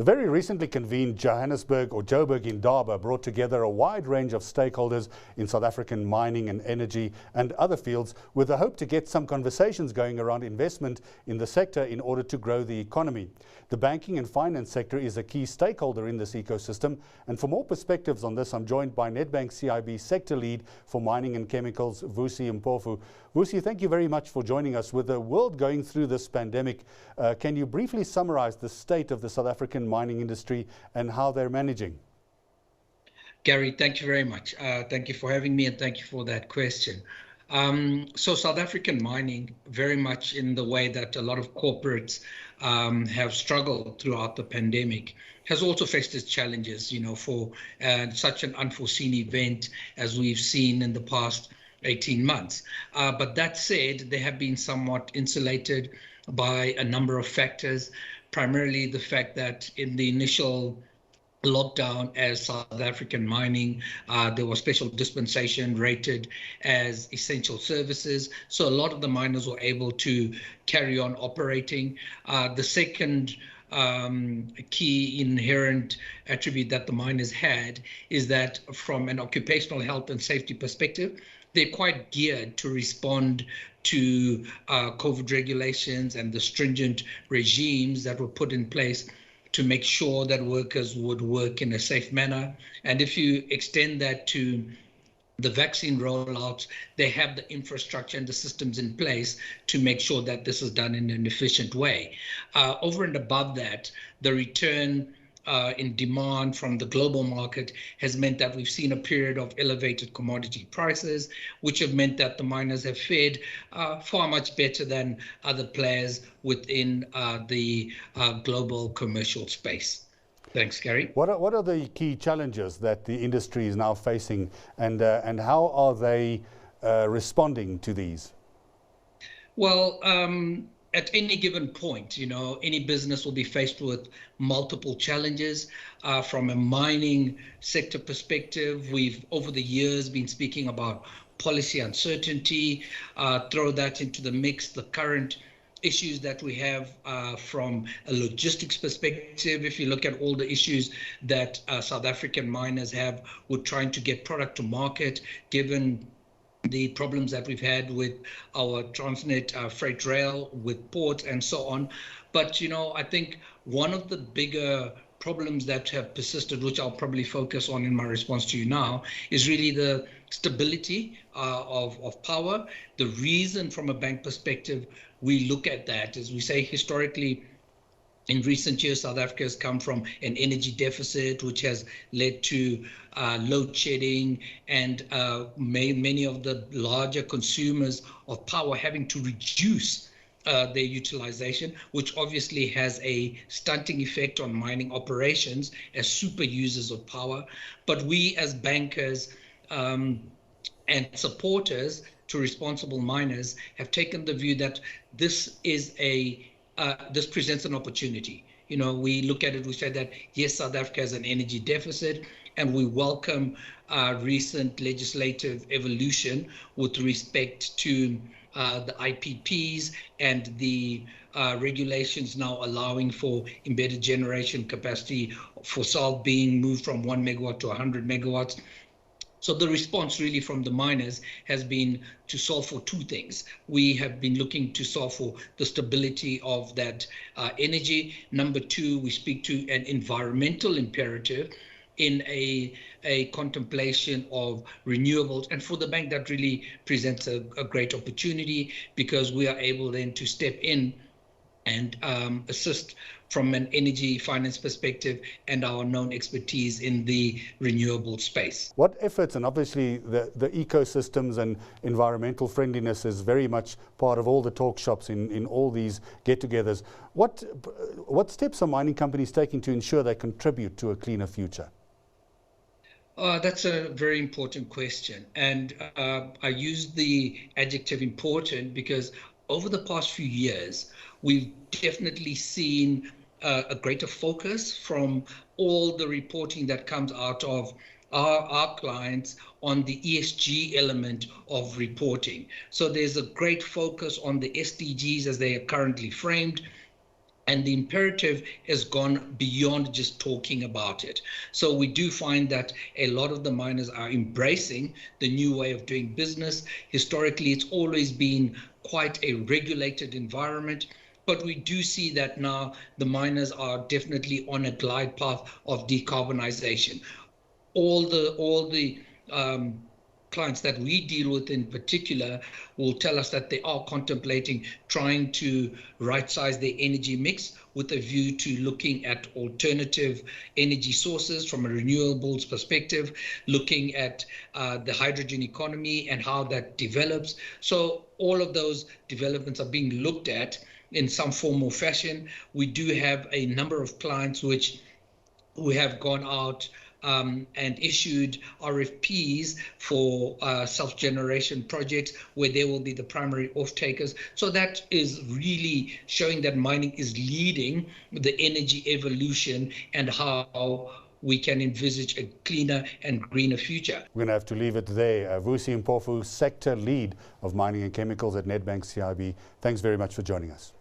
The very recently convened Joburg Indaba brought together a wide range of stakeholders in South African mining and energy and other fields with the hope to get some conversations going around investment in the sector in order to grow the economy. The banking and finance sector is a key stakeholder in this ecosystem, and for more perspectives on this, I'm joined by Nedbank CIB Sector Lead for Mining and Chemicals, Vusi Mpofu. Vusi, thank you very much for joining us. With the world going through this pandemic, can you briefly summarize the state of the South African mining industry and how they're managing? Gary, thank you very much. Thank you for having me, and thank you for that question. So South African mining, very much in the way that a lot of corporates have struggled throughout the pandemic, has also faced its challenges, for such an unforeseen event as we've seen in the past 18 months. But that said, they have been somewhat insulated by a number of factors, primarily the fact that in the initial lockdown as South African mining, there was special dispensation rated as essential services. So a lot of the miners were able to carry on operating. The second key inherent attribute that the miners had is that from an occupational health and safety perspective, they're quite geared to respond to COVID regulations and the stringent regimes that were put in place to make sure that workers would work in a safe manner. And if you extend that to the vaccine rollouts, they have the infrastructure and the systems in place to make sure that this is done in an efficient way. Over and above that, the return in demand from the global market has meant that we've seen a period of elevated commodity prices, which have meant that the miners have fared far much better than other players within the global commercial space. Thanks, Gary. What are the key challenges that the industry is now facing, and how are they responding to these? Well, at any given point, any business will be faced with multiple challenges. From a mining sector perspective, we've over the years been speaking about policy uncertainty. Throw that into the mix, the current issues that we have from a logistics perspective. If you look at all the issues that South African miners have with trying to get product to market, given the problems that we've had with our Transnet freight rail, with port and so on. But, I think one of the bigger problems that have persisted, which I'll probably focus on in my response to you now, is really the stability of power. The reason from a bank perspective we look at that is we say historically, in recent years, South Africa has come from an energy deficit, which has led to load shedding and many of the larger consumers of power having to reduce their utilization, which obviously has a stunting effect on mining operations as super users of power. But we as bankers and supporters to responsible miners have taken the view that this is this presents an opportunity. We look at it, we say that, yes, South Africa has an energy deficit, and we welcome recent legislative evolution with respect to the IPPs and the regulations now allowing for embedded generation capacity for SALT being moved from 1 megawatt to 100 megawatts. So the response really from the miners has been to solve for two things. We have been looking to solve for the stability of that energy. Number two, we speak to an environmental imperative in a contemplation of renewables. And for the bank, that really presents a great opportunity, because we are able then to step in and assist from an energy finance perspective and our known expertise in the renewable space. What efforts, and obviously the ecosystems and environmental friendliness is very much part of all the talk shops in all these get-togethers. What steps are mining companies taking to ensure they contribute to a cleaner future? That's a very important question. And I use the adjective important because over the past few years, we've definitely seen a greater focus from all the reporting that comes out of our clients on the ESG element of reporting. So there's a great focus on the SDGs as they are currently framed, And the imperative has gone beyond just talking about it. So we do find that a lot of the miners are embracing the new way of doing business. Historically, it's always been quite a regulated environment, but we do see that now the miners are definitely on a glide path of decarbonization. All the clients that we deal with in particular will tell us that they are contemplating trying to right-size their energy mix with a view to looking at alternative energy sources from a renewables perspective, looking at the hydrogen economy and how that develops. So all of those developments are being looked at in some form or fashion. We do have a number of clients who have gone out and issued RFPs for self-generation projects where they will be the primary off-takers. So that is really showing that mining is leading the energy evolution and how we can envisage a cleaner and greener future. We're going to have to leave it there. Vusi Mpofu, Sector Lead of Mining and Chemicals at Nedbank CIB. Thanks very much for joining us.